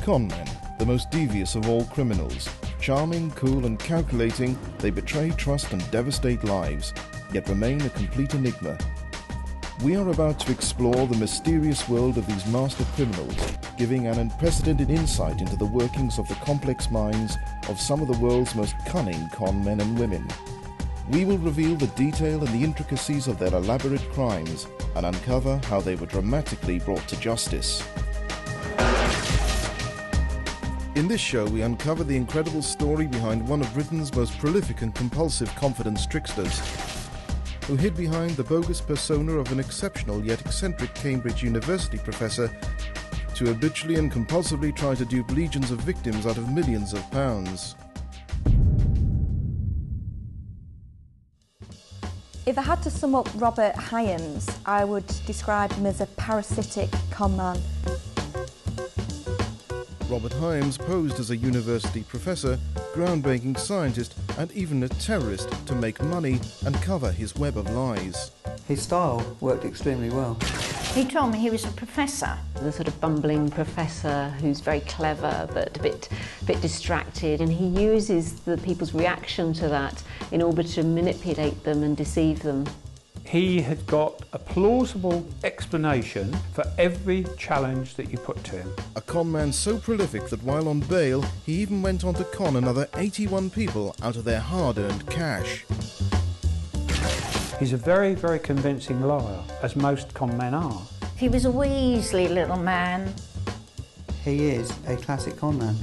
Conmen, the most devious of all criminals. Charming, cool and calculating, they betray trust and devastate lives, yet remain a complete enigma. We are about to explore the mysterious world of these master criminals, giving an unprecedented insight into the workings of the complex minds of some of the world's most cunning con men and women. We will reveal the detail and the intricacies of their elaborate crimes and uncover how they were dramatically brought to justice. In this show, we uncover the incredible story behind one of Britain's most prolific and compulsive confidence tricksters, who hid behind the bogus persona of an exceptional yet eccentric Cambridge University professor to habitually and compulsively try to dupe legions of victims out of millions of pounds. If I had to sum up Robert Hyams, I would describe him as a parasitic con man. Robert Hyams posed as a university professor, groundbreaking scientist and even a terrorist to make money and cover his web of lies. His style worked extremely well. He told me he was a professor. The sort of bumbling professor who's very clever but a bit distracted, and he uses the people's reaction to that in order to manipulate them and deceive them. He had got a plausible explanation for every challenge that you put to him. A con man so prolific that while on bail, he even went on to con another 81 people out of their hard-earned cash. He's a very, very convincing liar, as most con men are. He was a weaselly little man. He is a classic con man.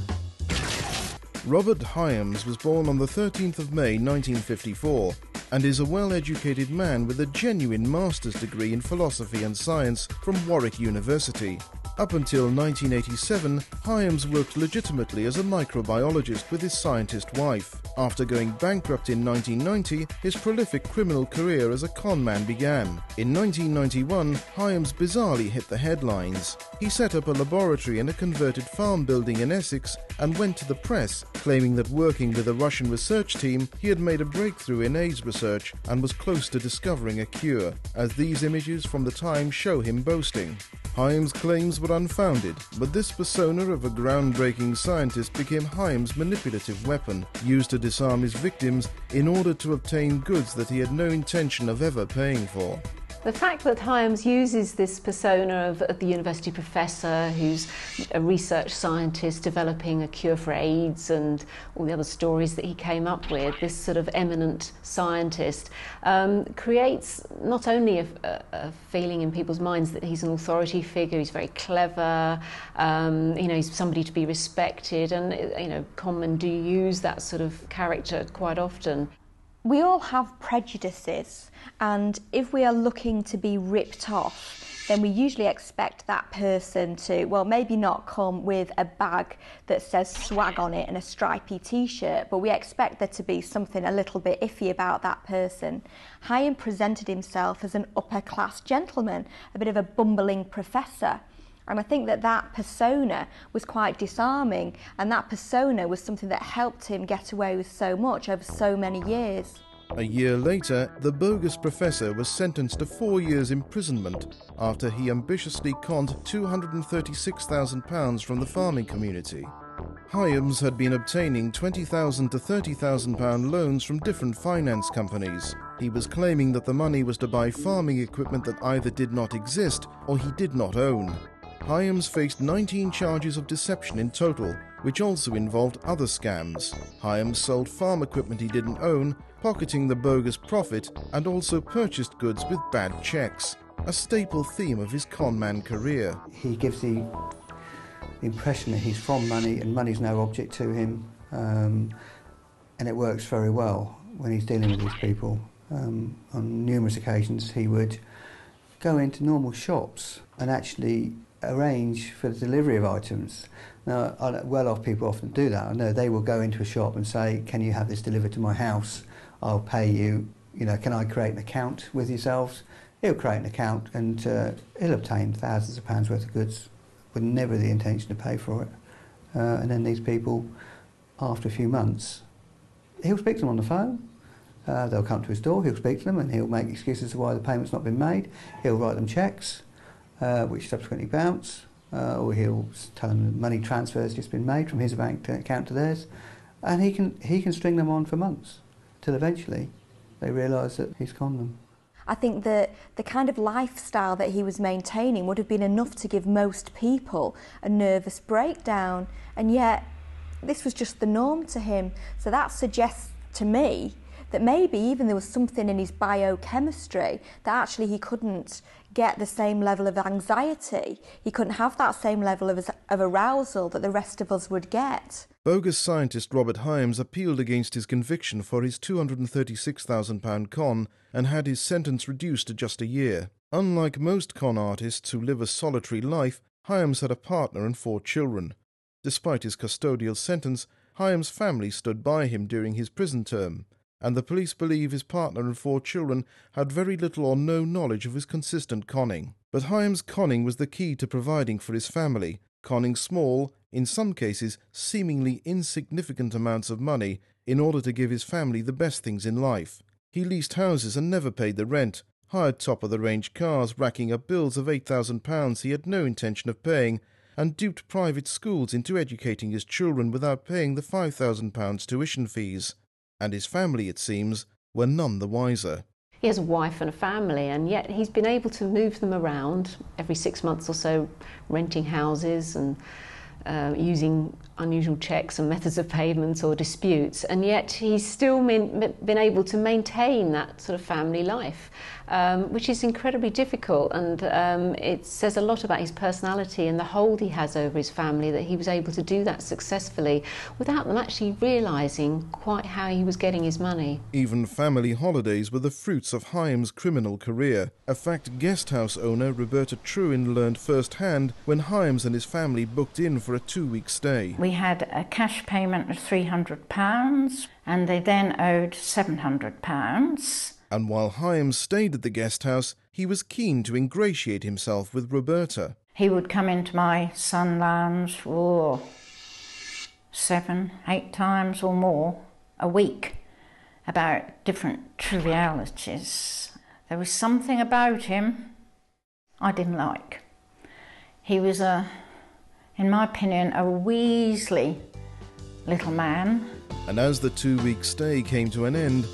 Robert Hyams was born on the 13th of May 1954 and is a well-educated man with a genuine master's degree in philosophy and science from Warwick University. Up until 1987, Hyams worked legitimately as a microbiologist with his scientist wife. After going bankrupt in 1990, his prolific criminal career as a con man began. In 1991, Hyams bizarrely hit the headlines. He set up a laboratory in a converted farm building in Essex and went to the press, claiming that working with a Russian research team, he had made a breakthrough in AIDS research and was close to discovering a cure, as these images from the time show him boasting. Hyams' claims were unfounded, but this persona of a groundbreaking scientist became Hyams' manipulative weapon, used to disarm his victims in order to obtain goods that he had no intention of ever paying for. The fact that Hyams uses this persona of the university professor who's a research scientist developing a cure for AIDS and all the other stories that he came up with, this sort of eminent scientist, creates not only a feeling in people's minds that he's an authority figure, he's very clever, he's somebody to be respected, and con men do use that sort of character quite often. We all have prejudices, and if we are looking to be ripped off, then we usually expect that person to, well, maybe not come with a bag that says swag on it and a stripy t-shirt, but we expect there to be something a little bit iffy about that person. Hyams presented himself as an upper-class gentleman, a bit of a bumbling professor. And I think that persona was quite disarming, and that persona was something that helped him get away with so much over so many years. A year later, the bogus professor was sentenced to 4 years imprisonment after he ambitiously conned £236,000 from the farming community. Hyams had been obtaining £20,000 to £30,000 loans from different finance companies. He was claiming that the money was to buy farming equipment that either did not exist or he did not own. Hyams faced 19 charges of deception in total, which also involved other scams. Hyams sold farm equipment he didn't own, pocketing the bogus profit, and also purchased goods with bad checks, a staple theme of his con man career. He gives the impression that he's from money and money's no object to him, and it works very well when he's dealing with these people. On numerous occasions he would go into normal shops and actually arrange for the delivery of items. Now, well-off people often do that. I know they will go into a shop and say, can you have this delivered to my house? I'll pay you, can I create an account with yourselves? He'll create an account and he'll obtain thousands of pounds worth of goods with never the intention to pay for it. And then these people, after a few months, he'll speak to them on the phone. They'll come to his door, he'll speak to them and he'll make excuses as to why the payment's not been made. He'll write them cheques, which subsequently bounce, or he'll tell them the money transfer has just been made from his bank account to theirs, and he can string them on for months, till eventually they realise that he's conned them. I think that the kind of lifestyle that he was maintaining would have been enough to give most people a nervous breakdown, and yet this was just the norm to him. So that suggests to me that maybe even there was something in his biochemistry that actually he couldn't get the same level of anxiety, he couldn't have that same level of arousal that the rest of us would get. Bogus scientist Robert Hyams appealed against his conviction for his £236,000 con and had his sentence reduced to just a year. Unlike most con artists who live a solitary life, Hyams had a partner and 4 children. Despite his custodial sentence, Hyams' family stood by him during his prison term, and the police believe his partner and 4 children had very little or no knowledge of his consistent conning. But Hyams' conning was the key to providing for his family, conning small, in some cases seemingly insignificant amounts of money in order to give his family the best things in life. He leased houses and never paid the rent, hired top-of-the-range cars, racking up bills of £8,000 he had no intention of paying, and duped private schools into educating his children without paying the £5,000 tuition fees. And his family, it seems, were none the wiser. He has a wife and a family, and yet he's been able to move them around every 6 months or so, renting houses and using unusual checks and methods of payment or disputes, and yet he's still been able to maintain that sort of family life, which is incredibly difficult, and it says a lot about his personality and the hold he has over his family, that he was able to do that successfully without them actually realising quite how he was getting his money. Even family holidays were the fruits of Hyams' criminal career, a fact guesthouse owner Roberta Trewin learned firsthand when Hyams and his family booked in for a 2-week stay. We had a cash payment of £300 and they then owed £700. And while Hyams stayed at the guesthouse, he was keen to ingratiate himself with Roberta. He would come into my sun lounge 7, 8 times or more a week about different trivialities. There was something about him I didn't like. He was in my opinion, a weaselly little man. And as the 2-week stay came to an end,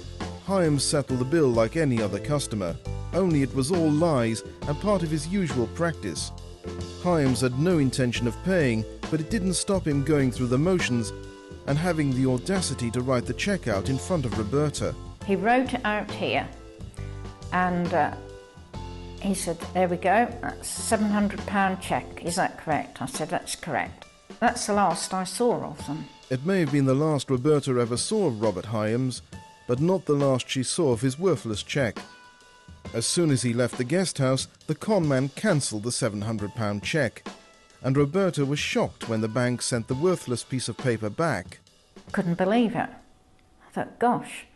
Hyams settled the bill like any other customer, only it was all lies and part of his usual practice. Hyams had no intention of paying, but it didn't stop him going through the motions and having the audacity to write the cheque out in front of Roberta. He wrote it out here, and he said, there we go, that's a £700 cheque, is that correct? I said, that's correct. That's the last I saw of them. It may have been the last Roberta ever saw of Robert Hyams, but not the last she saw of his worthless cheque. As soon as he left the guest house, the con man cancelled the £700 cheque, and Roberta was shocked when the bank sent the worthless piece of paper back. Couldn't believe it. I thought, gosh.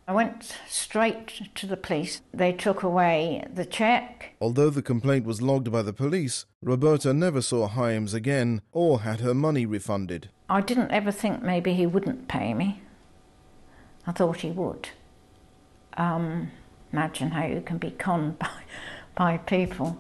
I went straight to the police. They took away the cheque. Although the complaint was logged by the police, Roberta never saw Hyams again or had her money refunded. I didn't ever think maybe he wouldn't pay me. I thought he would. Imagine how you can be conned by people.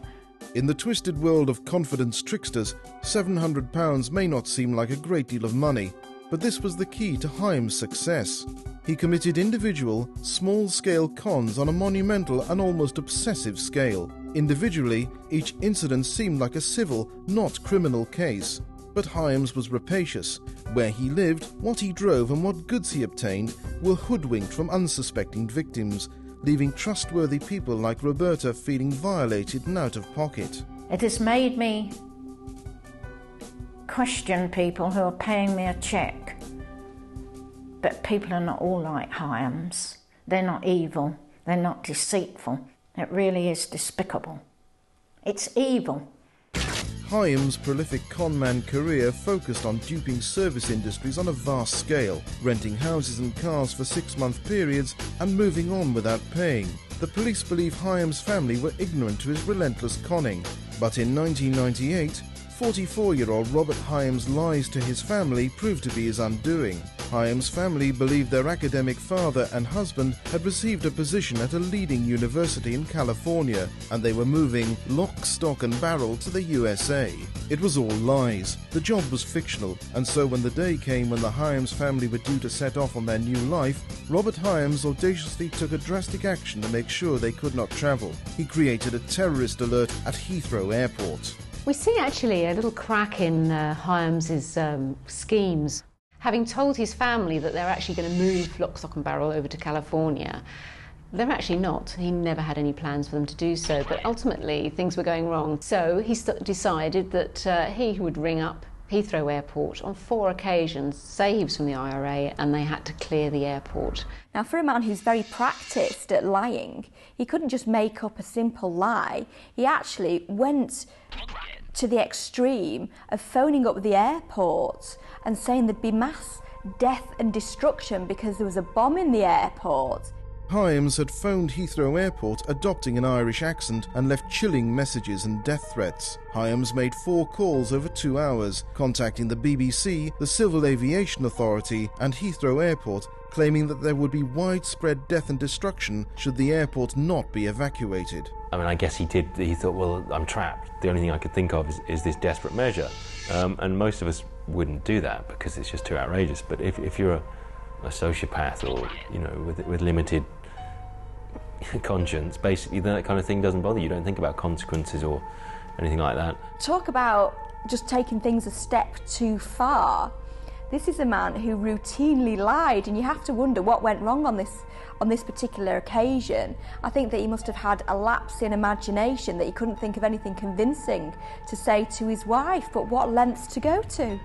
In the twisted world of confidence tricksters, £700 may not seem like a great deal of money, but this was the key to Hyams' success. He committed individual, small-scale cons on a monumental and almost obsessive scale. Individually, each incident seemed like a civil, not criminal case. But Hyams was rapacious. Where he lived, what he drove and what goods he obtained were hoodwinked from unsuspecting victims, leaving trustworthy people like Roberta feeling violated and out of pocket. It has made me question people who are paying me a cheque. But people are not all like Hyams. They're not evil. They're not deceitful. It really is despicable. It's evil. Hyams' prolific conman career focused on duping service industries on a vast scale, renting houses and cars for 6-month periods and moving on without paying. The police believe Hyams' family were ignorant to his relentless conning. But in 1998, 44-year-old Robert Hyams' lies to his family proved to be his undoing. Hyams' family believed their academic father and husband had received a position at a leading university in California, and they were moving lock, stock and barrel to the USA. It was all lies. The job was fictional, and so when the day came when the Hyams family were due to set off on their new life, Robert Hyams audaciously took a drastic action to make sure they could not travel. He created a terrorist alert at Heathrow Airport. We see actually a little crack in Hyams's schemes. Having told his family that they're actually going to move lock, stock and barrel over to California, they're actually not. He never had any plans for them to do so, but ultimately things were going wrong. So he decided that he would ring up Heathrow Airport on 4 occasions, say he was from the IRA, and they had to clear the airport. Now, for a man who's very practised at lying, he couldn't just make up a simple lie. He actually went to the extreme of phoning up the airport and saying there'd be mass death and destruction because there was a bomb in the airport. Hyams had phoned Heathrow Airport adopting an Irish accent and left chilling messages and death threats. Hyams made 4 calls over 2 hours, contacting the BBC, the Civil Aviation Authority and Heathrow Airport, claiming that there would be widespread death and destruction should the airport not be evacuated. I mean, I guess he thought, well, I'm trapped. The only thing I could think of is this desperate measure. And most of us wouldn't do that because it's just too outrageous. But if you're a sociopath or, you know, with limited conscience, basically that kind of thing doesn't bother you. You don't think about consequences or anything like that. Talk about just taking things a step too far. This is a man who routinely lied, and you have to wonder what went wrong on this particular occasion. I think that he must have had a lapse in imagination, that he couldn't think of anything convincing to say to his wife, but what lengths to go to.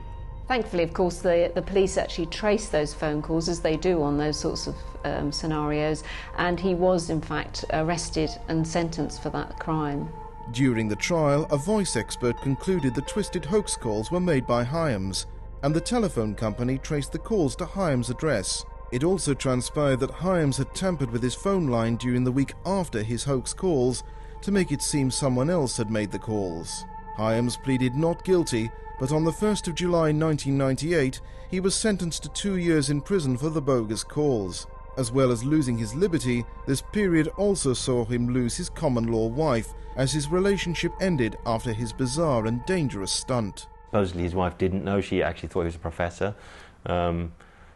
Thankfully, of course, the police actually traced those phone calls, as they do on those sorts of scenarios, and he was in fact arrested and sentenced for that crime. During the trial, a voice expert concluded the twisted hoax calls were made by Hyams, and the telephone company traced the calls to Hyams' address. It also transpired that Hyams had tampered with his phone line during the week after his hoax calls to make it seem someone else had made the calls. Hyams pleaded not guilty, but on the 1st of July 1998, he was sentenced to 2 years in prison for the bogus calls. As well as losing his liberty, this period also saw him lose his common-law wife, as his relationship ended after his bizarre and dangerous stunt. Supposedly his wife didn't know. She actually thought he was a professor,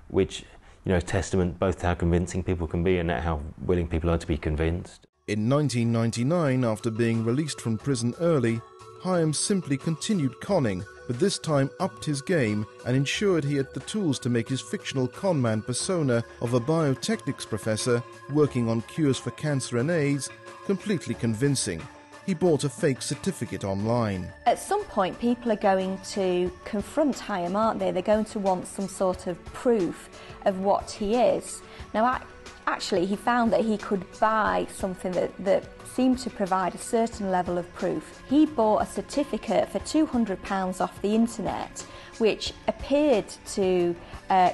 which, you know, is testament both to how convincing people can be and how willing people are to be convinced. In 1999, after being released from prison early, Hyams simply continued conning, but this time upped his game and ensured he had the tools to make his fictional conman persona of a biotechnics professor working on cures for cancer and AIDS completely convincing. He bought a fake certificate online. At some point, people are going to confront Hyam, aren't they? They're going to want some sort of proof of what he is. Now, actually, he found that he could buy something that seemed to provide a certain level of proof. He bought a certificate for £200 off the internet, which appeared to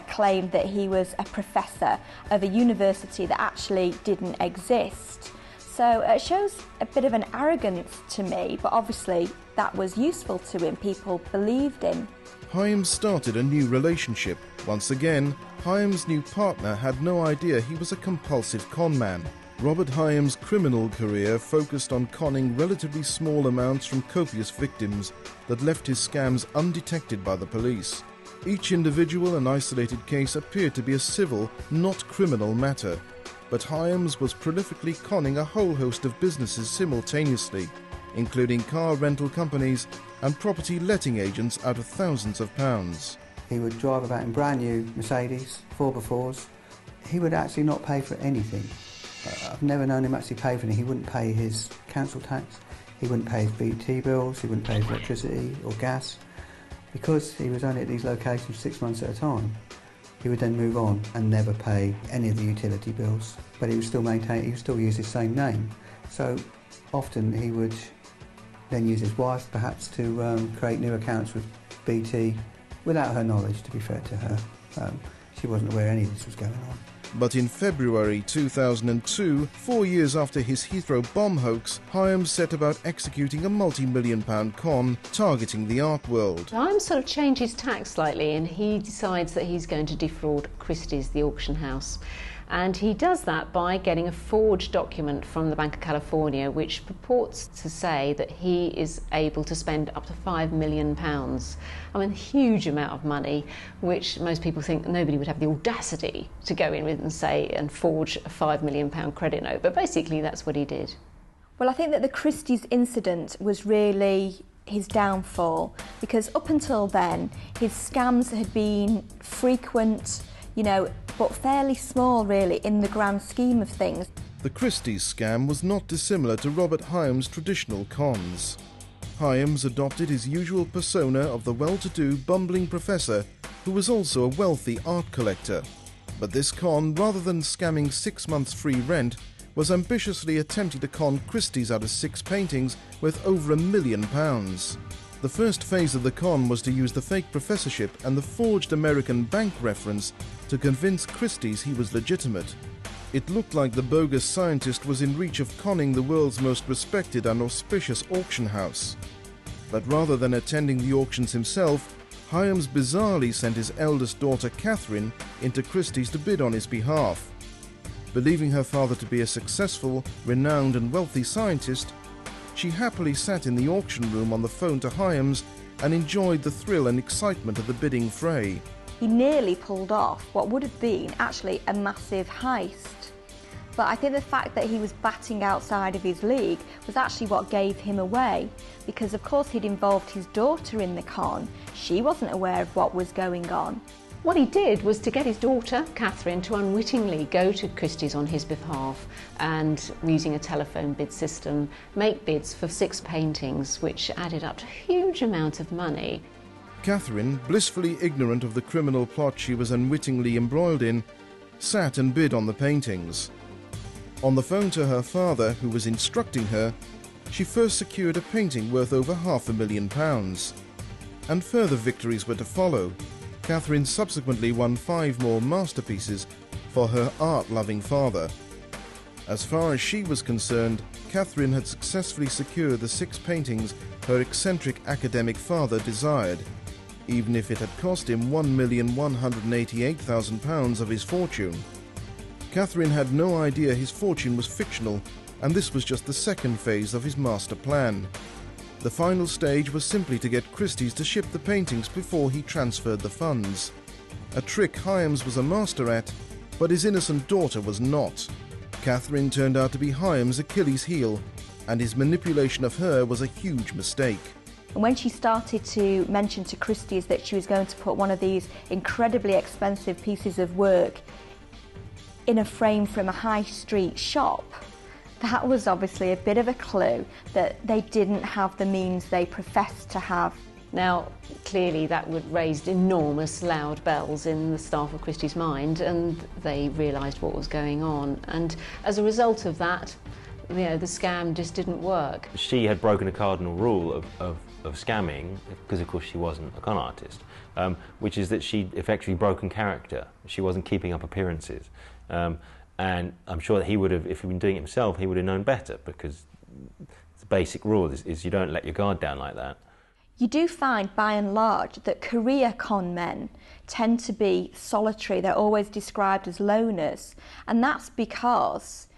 claim that he was a professor of a university that actually didn't exist. So it shows a bit of an arrogance to me, but obviously that was useful to him. People believed him. Hyams started a new relationship. Once again, Hyams' new partner had no idea he was a compulsive conman. Robert Hyams' criminal career focused on conning relatively small amounts from copious victims that left his scams undetected by the police. Each individual and isolated case appeared to be a civil, not criminal matter. But Hyams was prolifically conning a whole host of businesses simultaneously, including car rental companies and property letting agents out of thousands of pounds. He would drive about in brand new Mercedes 4x4s. He would actually not pay for anything. I've never known him actually pay for anything. He wouldn't pay his council tax, he wouldn't pay his BT bills, he wouldn't pay his electricity or gas. Because he was only at these locations 6 months at a time, he would then move on and never pay any of the utility bills. But he would still he would still use his same name. So often he would then use his wife perhaps to create new accounts with BT without her knowledge, to be fair to her. She wasn't aware any of this was going on. But in February 2002, 4 years after his Heathrow bomb hoax, Hyams set about executing a multi-million-pound con targeting the art world. Hyams sort of changes tack slightly, and he decides that he's going to defraud Christie's, the auction house. And he does that by getting a forged document from the Bank of California which purports to say that he is able to spend up to £5 million. I mean, a huge amount of money, which most people think nobody would have the audacity to go in with and say and forge a £5 million credit note. But basically that's what he did. Well, I think that the Christie's incident was really his downfall, because up until then his scams had been frequent, but fairly small really in the grand scheme of things. The Christie's scam was not dissimilar to Robert Hyams' traditional cons. Hyams adopted his usual persona of the well-to-do, bumbling professor who was also a wealthy art collector. But this con, rather than scamming 6 months free rent, was ambitiously attempting to con Christie's out of 6 paintings worth over £1 million. The first phase of the con was to use the fake professorship and the forged American bank reference to convince Christie's he was legitimate. It looked like the bogus scientist was in reach of conning the world's most respected and auspicious auction house. But rather than attending the auctions himself, Hyams bizarrely sent his eldest daughter Catherine into Christie's to bid on his behalf. Believing her father to be a successful, renowned and wealthy scientist, she happily sat in the auction room on the phone to Hyams and enjoyed the thrill and excitement of the bidding fray. He nearly pulled off what would have been actually a massive heist. But I think the fact that he was batting outside of his league was actually what gave him away, because of course he'd involved his daughter in the con. She wasn't aware of what was going on. What he did was to get his daughter, Catherine, to unwittingly go to Christie's on his behalf and, using a telephone bid system, make bids for 6 paintings, which added up to a huge amount of money. Catherine, blissfully ignorant of the criminal plot she was unwittingly embroiled in, sat and bid on the paintings. On the phone to her father, who was instructing her, she first secured a painting worth over £500,000. And further victories were to follow. Catherine subsequently won 5 more masterpieces for her art-loving father. As far as she was concerned, Catherine had successfully secured the 6 paintings her eccentric academic father desired, even if it had cost him £1,188,000 of his fortune. Catherine had no idea his fortune was fictional, and this was just the second phase of his master plan. The final stage was simply to get Christie's to ship the paintings before he transferred the funds. A trick Hyams was a master at, but his innocent daughter was not. Catherine turned out to be Hyams' Achilles' heel, and his manipulation of her was a huge mistake. And when she started to mention to Christie's that she was going to put one of these incredibly expensive pieces of work in a frame from a high street shop, that was obviously a bit of a clue that they didn't have the means they professed to have. Now, clearly that would raise enormous loud bells in the staff of Christie's mind, and they realised what was going on. And as a result of that, the scam just didn't work. She had broken a cardinal rule of scamming, because of course she wasn't a con artist, which is that she'd effectively broken character. She wasn't keeping up appearances. And I'm sure that he would have, if he'd been doing it himself, he would have known better, because the basic rule is you don't let your guard down like that. You do find, by and large, that career con men tend to be solitary. They're always described as loners, and that's because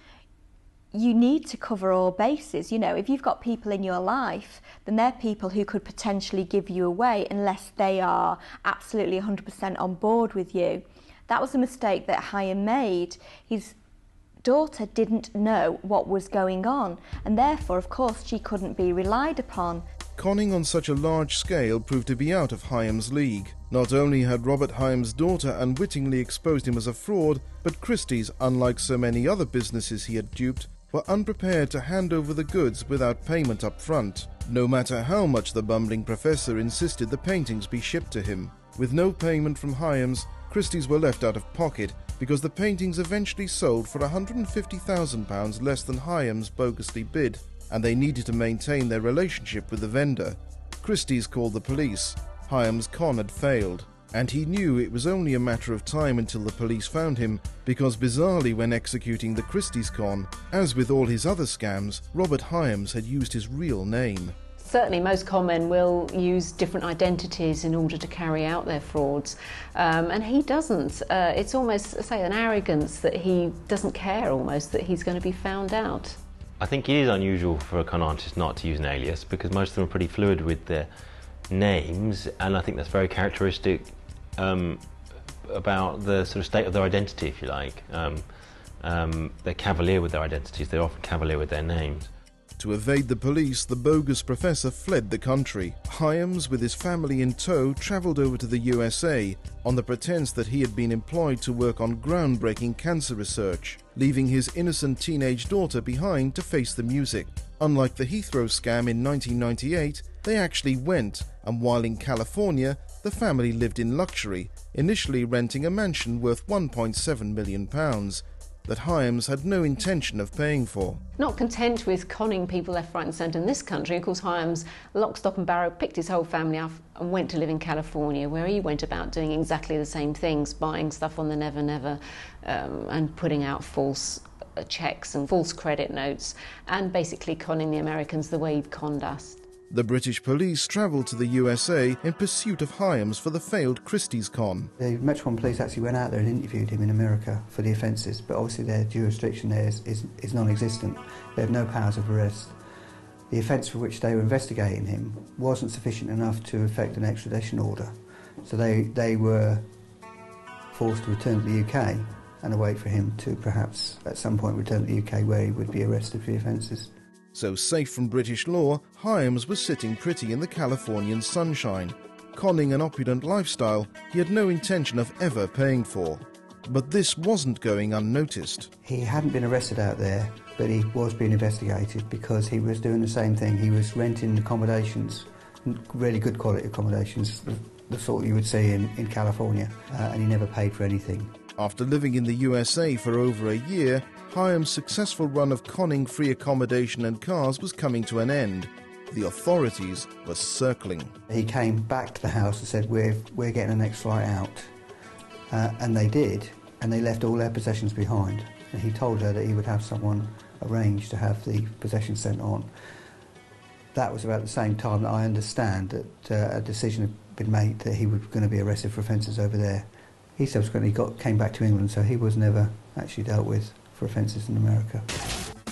you need to cover all bases. If you've got people in your life, then they're people who could potentially give you away unless they are absolutely 100% on board with you. That was a mistake that Hyams made. His daughter didn't know what was going on, and therefore, of course, she couldn't be relied upon. Conning on such a large scale proved to be out of Hyams' league. Not only had Robert Hyams' daughter unwittingly exposed him as a fraud, but Christie's, unlike so many other businesses he had duped, were unprepared to hand over the goods without payment up front, no matter how much the bumbling professor insisted the paintings be shipped to him. With no payment from Hyams, Christie's were left out of pocket because the paintings eventually sold for £150,000 less than Hyams bogusly bid, and they needed to maintain their relationship with the vendor. Christie's called the police. Hyams' con had failed, And he knew it was only a matter of time until the police found him, because bizarrely when executing the Christie's con, as with all his other scams, Robert Hyams had used his real name. Certainly most con men will use different identities in order to carry out their frauds, and he doesn't. It's almost, say, an arrogance that he doesn't care almost that he's going to be found out. I think it is unusual for a con artist not to use an alias, because most of them are pretty fluid with their names, and I think that's very characteristic about the sort of state of their identity, if you like. They're cavalier with their identities, they're often cavalier with their names. To evade the police, the bogus professor fled the country. Hyams, with his family in tow, travelled over to the USA on the pretense that he had been employed to work on groundbreaking cancer research, leaving his innocent teenage daughter behind to face the music. Unlike the Heathrow scam in 1998, they actually went, and while in California, the family lived in luxury, initially renting a mansion worth £1.7 million. That Hyams had no intention of paying for. Not content with conning people left, right and centre in this country, of course Hyams, lock, stock and barrel, picked his whole family up and went to live in California, where he went about doing exactly the same things, buying stuff on the Never Never and putting out false cheques and false credit notes, and basically conning the Americans the way he'd conned us. The British police travelled to the USA in pursuit of Hyams for the failed Christie's con. The Metropolitan Police actually went out there and interviewed him in America for the offences, but obviously their jurisdiction there is non-existent. They have no powers of arrest. The offence for which they were investigating him wasn't sufficient enough to effect an extradition order, so they were forced to return to the UK and await for him to perhaps at some point return to the UK, where he would be arrested for the offences. So safe from British law, Hyams was sitting pretty in the Californian sunshine, conning an opulent lifestyle he had no intention of ever paying for. But this wasn't going unnoticed. He hadn't been arrested out there, but he was being investigated because he was doing the same thing. He was renting accommodations, really good quality accommodations, the sort you would see in California, and he never paid for anything. After living in the USA for over a year, Hyams' successful run of conning free accommodation and cars was coming to an end. The authorities were circling. He came back to the house and said, we're getting the next flight out. And they did, and they left all their possessions behind. And he told her that he would have someone arrange to have the possessions sent on. That was about the same time that I understand that a decision had been made that he was going to be arrested for offences over there. He subsequently came back to England, so he was never actually dealt with for offences in America.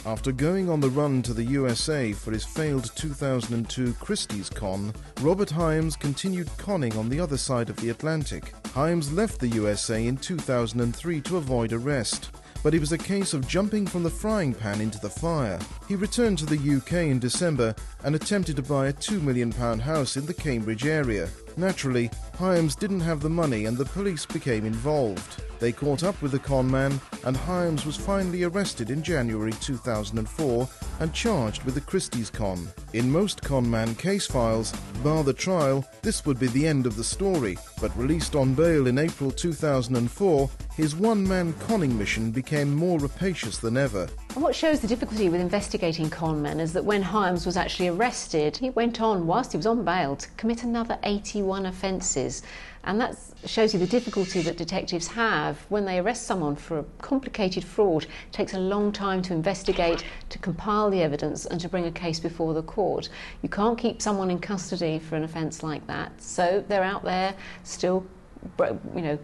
After going on the run to the USA for his failed 2002 Christie's con, Robert Hyams continued conning on the other side of the Atlantic. Hyams left the USA in 2003 to avoid arrest, but it was a case of jumping from the frying pan into the fire. He returned to the UK in December and attempted to buy a £2 million house in the Cambridge area. Naturally, Hyams didn't have the money and the police became involved. They caught up with the con man, and Hyams was finally arrested in January 2004 and charged with the Christie's con. In most con man case files, bar the trial, this would be the end of the story, but released on bail in April 2004, his one-man conning mission became more rapacious than ever. And what shows the difficulty with investigating con men is that when Hyams was actually arrested, he went on, whilst he was on bail, to commit another 81 offences. And that shows you the difficulty that detectives have when they arrest someone for a complicated fraud. It takes a long time to investigate, to compile the evidence and to bring a case before the court. You can't keep someone in custody for an offence like that. So they're out there still,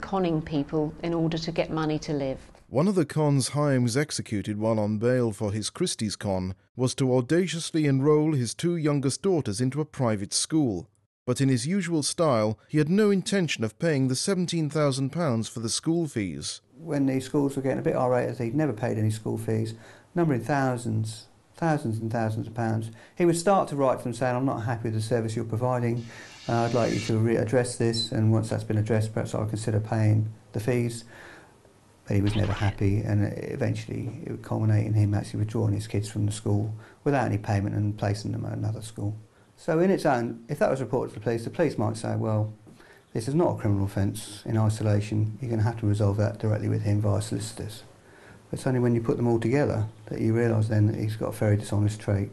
conning people in order to get money to live. One of the cons Hyams executed while on bail for his Christie's con was to audaciously enrol his two youngest daughters into a private school. But in his usual style, he had no intention of paying the £17,000 for the school fees. When the schools were getting a bit irate, he'd never paid any school fees, numbering thousands and thousands of pounds. He would start to write to them saying, I'm not happy with the service you're providing, I'd like you to address this, and once that's been addressed, perhaps I'll consider paying the fees. But he was never happy, and eventually it would culminate in him actually withdrawing his kids from the school without any payment and placing them at another school. So in its own, if that was reported to the police might say, well, this is not a criminal offence in isolation, you're going to have to resolve that directly with him via solicitors. But it's only when you put them all together that you realise then that he's got a very dishonest trait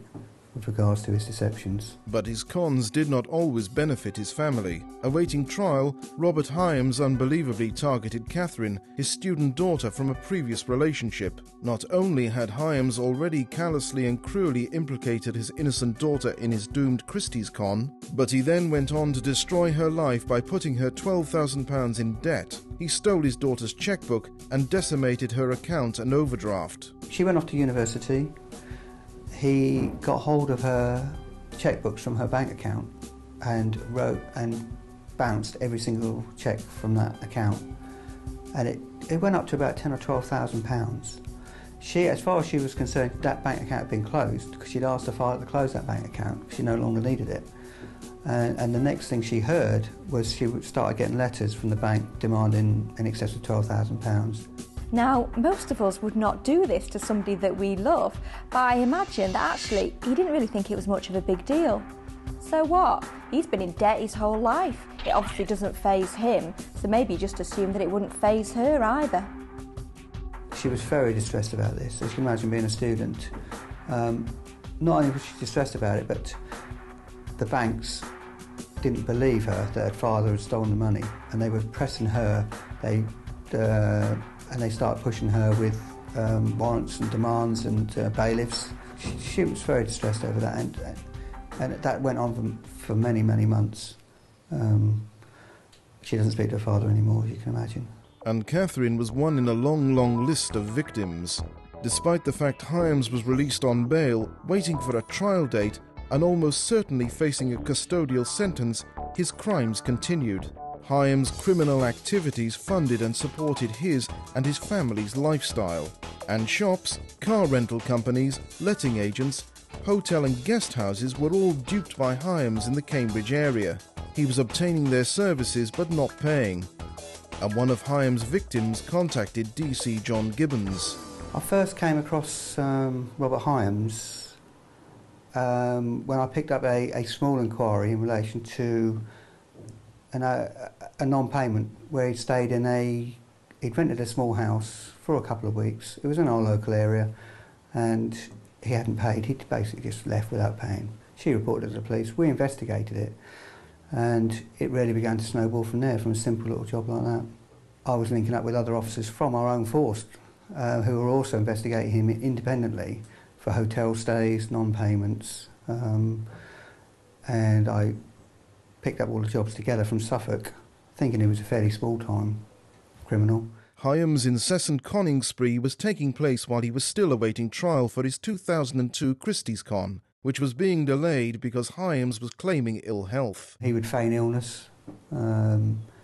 with regards to his deceptions. But his cons did not always benefit his family. Awaiting trial, Robert Hyams unbelievably targeted Catherine, his student daughter from a previous relationship. Not only had Hyams already callously and cruelly implicated his innocent daughter in his doomed Christie's con, but he then went on to destroy her life by putting her £12,000 in debt. He stole his daughter's chequebook and decimated her account and overdraft. She went off to university. He got hold of her chequebooks from her bank account and wrote and bounced every single cheque from that account. And it went up to about £10,000 or £12,000. She, as far as she was concerned, that bank account had been closed because she'd asked her father to close that bank account because she no longer needed it. And the next thing she heard was she started getting letters from the bank demanding in excess of £12,000. Now, most of us would not do this to somebody that we love, but I imagine that actually he didn't really think it was much of a big deal. So what? He's been in debt his whole life. It obviously doesn't faze him, so maybe he just assumed that it wouldn't faze her either. She was very distressed about this. As you can imagine, being a student, not only was she distressed about it, but the banks didn't believe her that her father had stolen the money, and they were pressing her. And they started pushing her with warrants and demands and bailiffs. She was very distressed over that, and that went on for many, many months. She doesn't speak to her father anymore, as you can imagine. And Catherine was one in a long, long list of victims. Despite the fact Hyams was released on bail, waiting for a trial date, and almost certainly facing a custodial sentence, his crimes continued. Hyams' criminal activities funded and supported his and his family's lifestyle. And shops, car rental companies, letting agents, hotel and guest houses were all duped by Hyams in the Cambridge area. He was obtaining their services but not paying. And one of Hyams' victims contacted DC John Gibbons. I first came across Robert Hyams when I picked up a small inquiry in relation to a non-payment where he'd stayed he'd rented a small house for a couple of weeks. It was in our local area and he hadn't paid. He'd basically just left without paying. She reported it to the police. We investigated it and it really began to snowball from there, from a simple little job like that. I was linking up with other officers from our own force who were also investigating him independently for hotel stays, non-payments, and I picked up all the jobs together from Suffolk, thinking he was a fairly small-time criminal. Hyams' incessant conning spree was taking place while he was still awaiting trial for his 2002 Christie's con, which was being delayed because Hyams was claiming ill health. He would feign illness,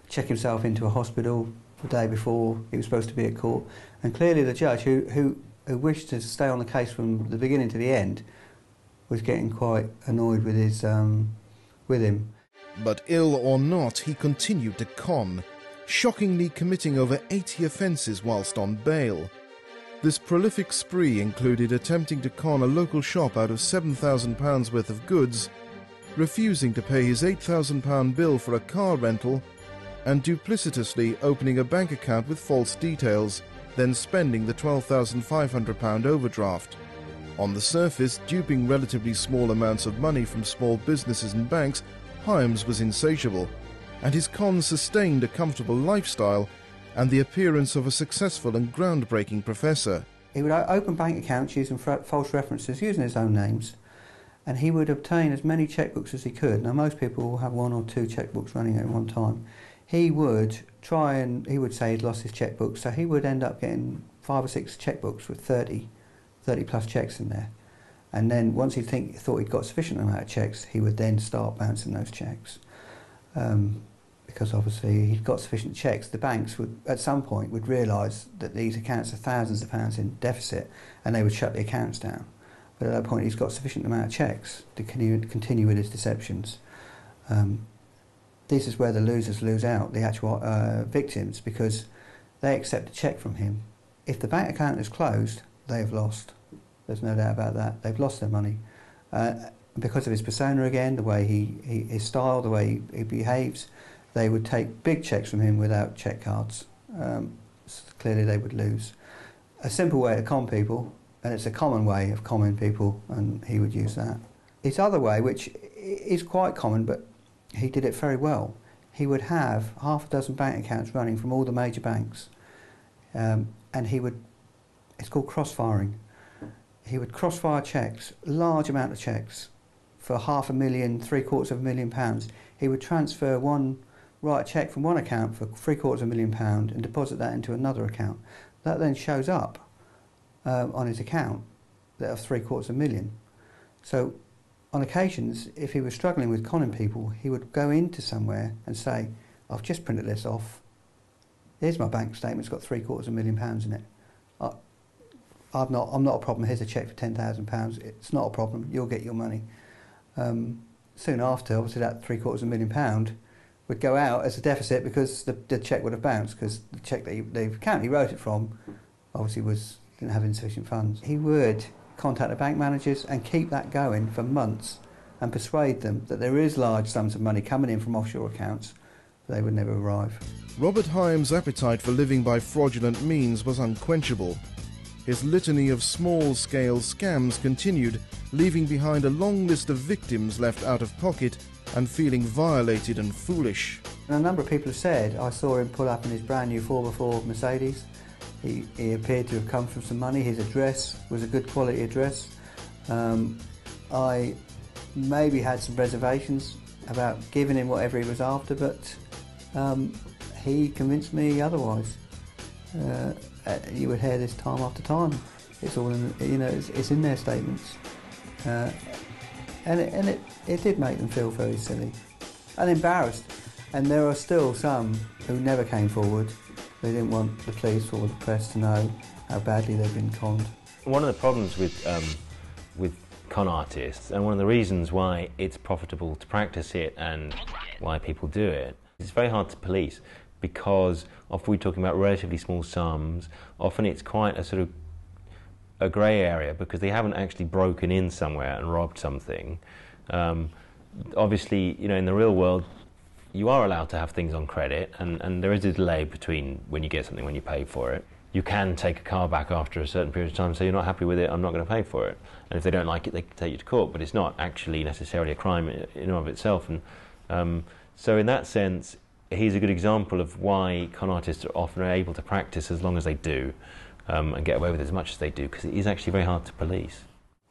check himself into a hospital the day before he was supposed to be at court, and clearly the judge, who wished to stay on the case from the beginning to the end, was getting quite annoyed with him. But ill or not, he continued to con, shockingly committing over 80 offences whilst on bail. This prolific spree included attempting to con a local shop out of £7,000 worth of goods, refusing to pay his £8,000 bill for a car rental, and duplicitously opening a bank account with false details, then spending the £12,500 overdraft. On the surface, duping relatively small amounts of money from small businesses and banks, Hyams was insatiable, and his cons sustained a comfortable lifestyle and the appearance of a successful and groundbreaking professor. He would open bank accounts using false references, using his own names, and he would obtain as many chequebooks as he could. Now, most people will have 1 or 2 chequebooks running at one time. He would say he'd lost his chequebook, so he would end up getting 5 or 6 chequebooks with 30 plus cheques in there. And then once he thought he'd got sufficient amount of cheques, he would then start bouncing those cheques. Because obviously he'd got sufficient cheques, the banks would, at some point, would realise that these accounts are thousands of pounds in deficit, and they would shut the accounts down. But at that point, he's got sufficient amount of cheques to continue with his deceptions. This is where the losers lose out, the actual victims, because they accept a cheque from him. If the bank account is closed, they have lost. There's no doubt about that. They've lost their money. Because of his persona again, the way his style, the way he behaves, they would take big cheques from him without cheque cards. So clearly they would lose. A simple way to con people, and it's a common way of conning people, and he would use that. His other way, which is quite common, but he did it very well, he would have half a dozen bank accounts running from all the major banks, and he would, it's called cross-firing. He would cross-fire cheques, large amount of cheques, for £500,000, £750,000. He would write a cheque from one account for £750,000 and deposit that into another account. That then shows up on his account that of £750,000. So on occasions, if he was struggling with conning people, he would go into somewhere and say, I've just printed this off. Here's my bank statement, it's got £750,000 in it. I'm not a problem, here's a cheque for £10,000. It's not a problem, you'll get your money. Soon after, obviously that £750,000 would go out as a deficit because the cheque would have bounced, because the cheque that the account he wrote it from obviously didn't have insufficient funds. He would contact the bank managers and keep that going for months and persuade them that there is large sums of money coming in from offshore accounts, but they would never arrive. Robert Hyams' appetite for living by fraudulent means was unquenchable. His litany of small-scale scams continued, leaving behind a long list of victims left out of pocket and feeling violated and foolish. And a number of people have said, I saw him pull up in his brand new 4x4 Mercedes. He appeared to have come from some money. His address was a good quality address. I maybe had some reservations about giving him whatever he was after, but he convinced me otherwise. You would hear this time after time. It's all in, it's in their statements, and it did make them feel very silly and embarrassed. And there are still some who never came forward. They didn't want the police or the press to know how badly they've been conned. One of the problems with con artists, and one of the reasons why it's profitable to practice it and why people do it, it's very hard to police, because often we're talking about relatively small sums. Often it's quite a sort of a grey area because they haven't actually broken in somewhere and robbed something. Obviously, in the real world, you are allowed to have things on credit, and there is a delay between when you get something when you pay for it. You can take a car back after a certain period of time and say, you're not happy with it, I'm not going to pay for it. And if they don't like it, they can take you to court, but it's not actually necessarily a crime in and of itself. And so in that sense, he's a good example of why con artists are often able to practice as long as they do, and get away with as much as they do, because it is actually very hard to police.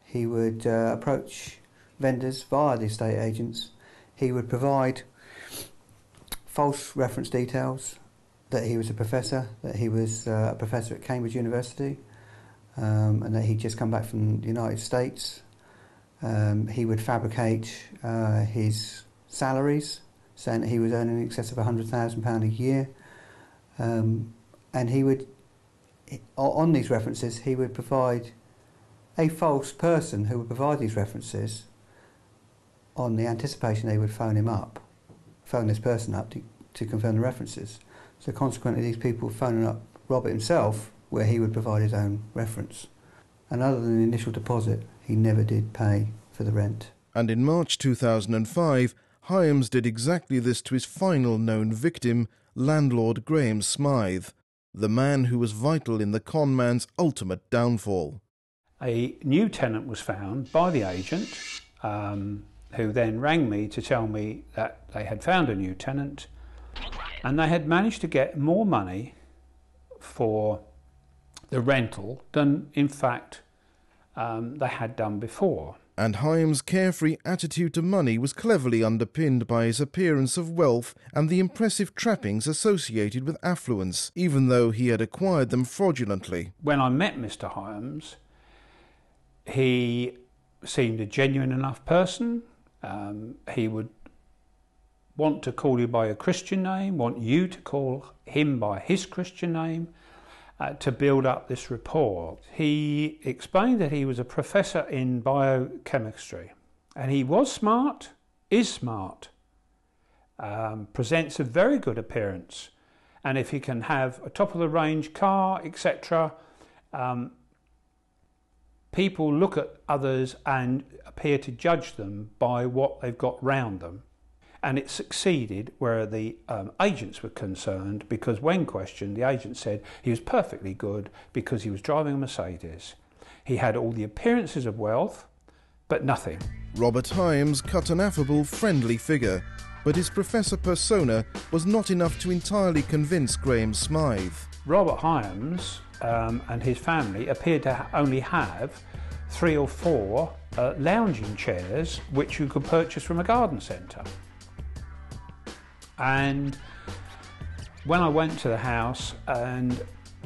He would approach vendors via the estate agents. He would provide false reference details, that he was a professor, that he was a professor at Cambridge University, and that he'd just come back from the United States. He would fabricate his salaries, saying that he was earning in excess of £100,000 a year, and he would, on these references, he would provide a false person who would provide these references on the anticipation they would phone this person up to confirm the references. So consequently, these people phoning up Robert himself, where he would provide his own reference. And other than the initial deposit, he never did pay for the rent. And in March 2005, Hyams did exactly this to his final known victim, landlord Graham Smythe, the man who was vital in the con man's ultimate downfall. A new tenant was found by the agent, who then rang me to tell me that they had found a new tenant and they had managed to get more money for the rental than, in fact, they had done before. And Hyams' carefree attitude to money was cleverly underpinned by his appearance of wealth and the impressive trappings associated with affluence, even though he had acquired them fraudulently. When I met Mr. Hyams, he seemed a genuine enough person. He would want to call you by a Christian name, want you to call him by his Christian name, to build up this rapport. He explained that he was a professor in biochemistry, and he was smart, is smart, presents a very good appearance, and if he can have a top-of-the-range car, etc., people look at others and appear to judge them by what they've got round them. And it succeeded where the agents were concerned, because when questioned, the agent said he was perfectly good because he was driving a Mercedes. He had all the appearances of wealth, but nothing. Robert Hyams cut an affable, friendly figure, but his professor persona was not enough to entirely convince Graham Smythe. Robert Hyams and his family appeared to only have 3 or 4 lounging chairs which you could purchase from a garden centre. And when I went to the house and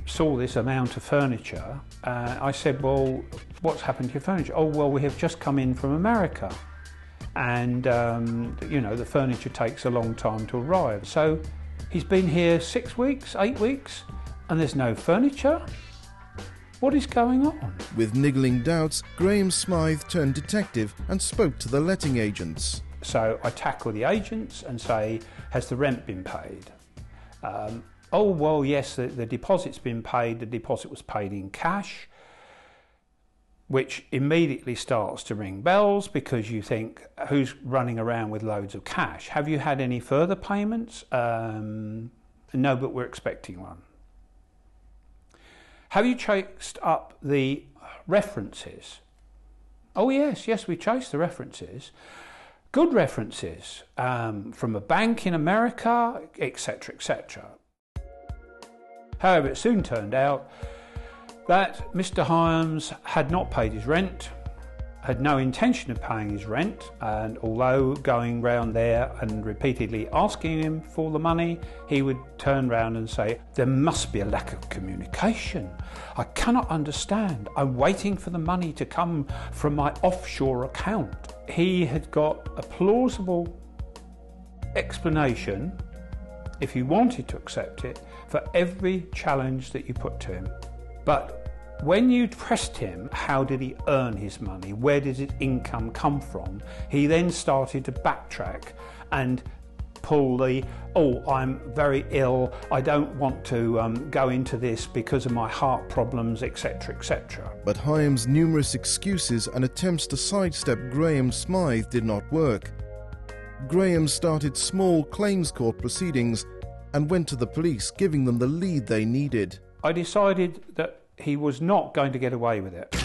saw this amount of furniture, I said, well, what's happened to your furniture? Oh, well, we have just come in from America, and you know, the furniture takes a long time to arrive. So he's been here 6 weeks, 8 weeks, and there's no furniture? What is going on? With niggling doubts, Graham Smythe turned detective and spoke to the letting agents. So I tackle the agents and say, has the rent been paid? Oh, well, yes, the deposit's been paid. The deposit was paid in cash, which immediately starts to ring bells because you think, who's running around with loads of cash? Have you had any further payments? No, but we're expecting one. Have you chased up the references? Oh, yes, we chased the references. Good references from a bank in America, etc., etc. However, it soon turned out that Mr. Hyams had not paid his rent, had no intention of paying his rent, and although going round there and repeatedly asking him for the money, he would turn round and say, there must be a lack of communication. I cannot understand. I'm waiting for the money to come from my offshore account. He had got a plausible explanation, if he wanted to accept it, for every challenge that you put to him. But when you pressed him, how did he earn his money? Where did his income come from? He then started to backtrack and pull the, oh, I'm very ill, I don't want to go into this because of my heart problems, etc., etc. But Hyams' numerous excuses and attempts to sidestep Graham Smythe did not work. Graham started small claims court proceedings and went to the police, giving them the lead they needed. I decided that he was not going to get away with it.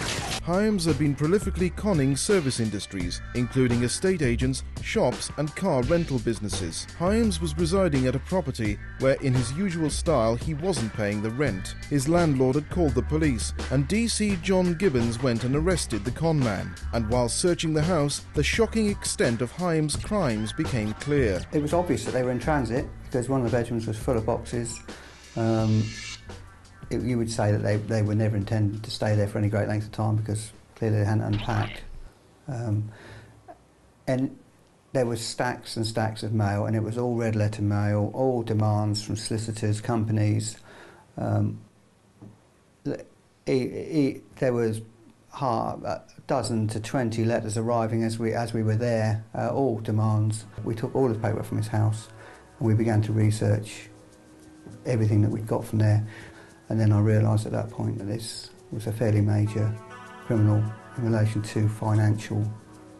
Hyams had been prolifically conning service industries, including estate agents, shops and car rental businesses. Hyams was residing at a property where, in his usual style, he wasn't paying the rent. His landlord had called the police, and DC John Gibbons went and arrested the conman. And while searching the house, the shocking extent of Hyams' crimes became clear. It was obvious that they were in transit because one of the bedrooms was full of boxes. You would say that they were never intended to stay there for any great length of time because clearly they hadn't unpacked. And there was stacks and stacks of mail, and it was all red letter mail, all demands from solicitors, companies. There was a dozen to 20 letters arriving as we were there, all demands. We took all the paper from his house and we began to research everything that we'd got from there. And then I realised at that point that this was a fairly major criminal in relation to financial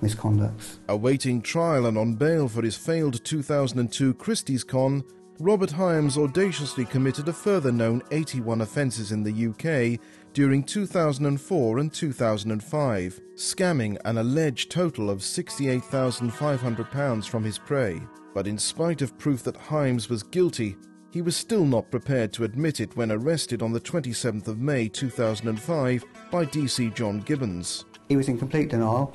misconducts. Awaiting trial and on bail for his failed 2002 Christie's Con, Robert Hyams audaciously committed a further known 81 offences in the UK during 2004 and 2005, scamming an alleged total of £68,500 from his prey. But in spite of proof that Hyams was guilty, he was still not prepared to admit it when arrested on the 27th of May 2005 by DC John Gibbons. He was in complete denial.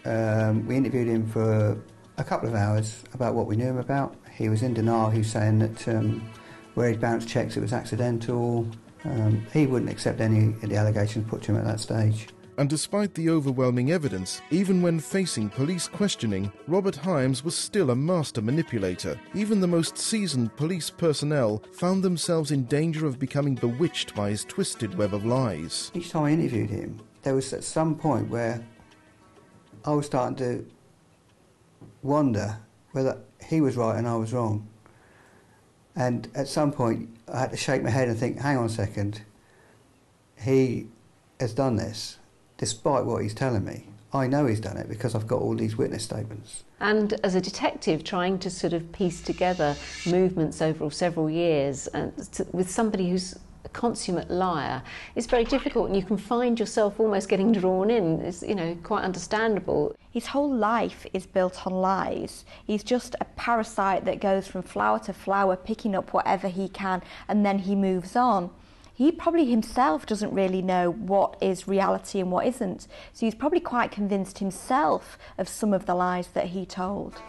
We interviewed him for a couple of hours about what we knew him about. He was in denial. He was saying that where he'd bounced checks it was accidental. He wouldn't accept any of the allegations put to him at that stage. And despite the overwhelming evidence, even when facing police questioning, Robert Hyams was still a master manipulator. Even the most seasoned police personnel found themselves in danger of becoming bewitched by his twisted web of lies. Each time I interviewed him, there was at some point where I was starting to wonder whether he was right and I was wrong. And at some point I had to shake my head and think, hang on a second, he has done this. Despite what he's telling me, I know he's done it because I've got all these witness statements. And as a detective, trying to sort of piece together movements over several years and with somebody who's consummate liar, it's very difficult, and you can find yourself almost getting drawn in. It's, you know, quite understandable. His whole life is built on lies. He's just a parasite that goes from flower to flower, picking up whatever he can, and then he moves on. He probably himself doesn't really know what is reality and what isn't, so he's probably quite convinced himself of some of the lies that he told.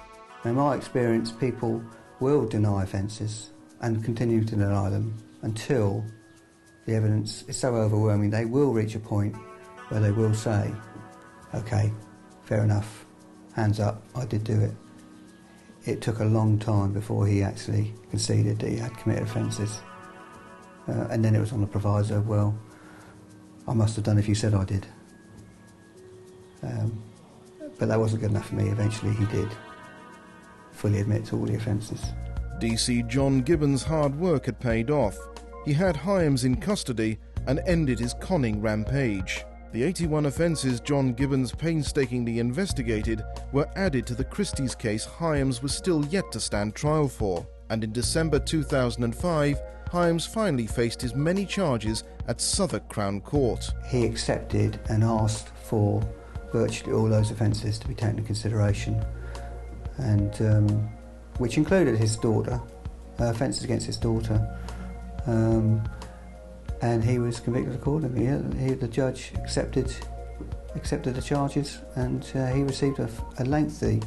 In my experience, people will deny offences and continue to deny them until the evidence is so overwhelming. They will reach a point where they will say, OK, fair enough, hands up, I did do it. It took a long time before he actually conceded that he had committed offences. And then it was on the proviso, well, I must have done if you said I did. But that wasn't good enough for me. Eventually he did fully admit to all the offences. DC John Gibbons' hard work had paid off. He had Hyams in custody and ended his conning rampage. The 81 offences John Gibbons painstakingly investigated were added to the Christie's case Hyams was still yet to stand trial for, and in December 2005, Hyams finally faced his many charges at Southwark Crown Court. He accepted and asked for virtually all those offences to be taken into consideration, and which included his daughter, offences against his daughter, and he was convicted accordingly. The judge accepted the charges, and he received a lengthy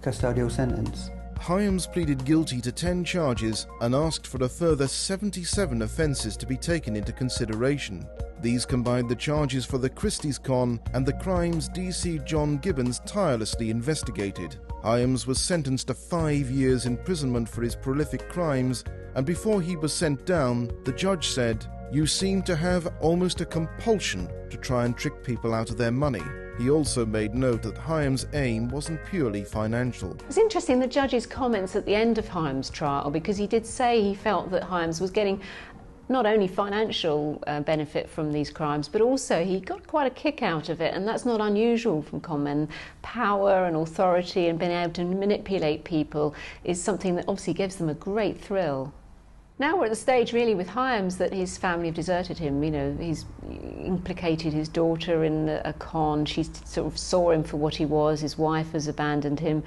custodial sentence. Hyams pleaded guilty to 10 charges and asked for a further 77 offences to be taken into consideration. These combined the charges for the Christie's con and the crimes DC John Gibbons tirelessly investigated. Hyams was sentenced to 5 years imprisonment for his prolific crimes, and before he was sent down, the judge said, "You seem to have almost a compulsion to try and trick people out of their money." He also made note that Hyams' aim wasn't purely financial. It's interesting, the judge's comments at the end of Hyams' trial, because he did say he felt that Hyams was getting not only financial benefit from these crimes, but also he got quite a kick out of it, and that's not unusual from Conmen. Power and authority and being able to manipulate people is something that obviously gives them a great thrill. Now we're at the stage really with Hyams that his family have deserted him. You know, he's implicated his daughter in a con. She sort of saw him for what he was. His wife has abandoned him.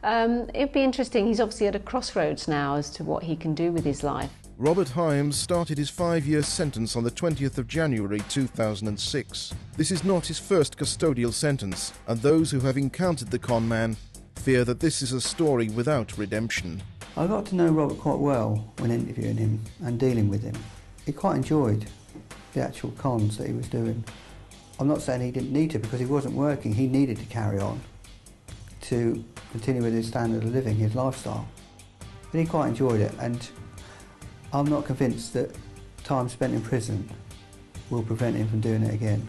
It'd be interesting. He's obviously at a crossroads now as to what he can do with his life. Robert Hyams started his 5-year sentence on the 20th of January 2006. This is not his first custodial sentence, and those who have encountered the con man fear that this is a story without redemption. I got to know Robert quite well when interviewing him and dealing with him. He quite enjoyed the actual cons that he was doing. I'm not saying he didn't need to, because he wasn't working. He needed to carry on to continue with his standard of living, his lifestyle. But he quite enjoyed it, and I'm not convinced that time spent in prison will prevent him from doing it again.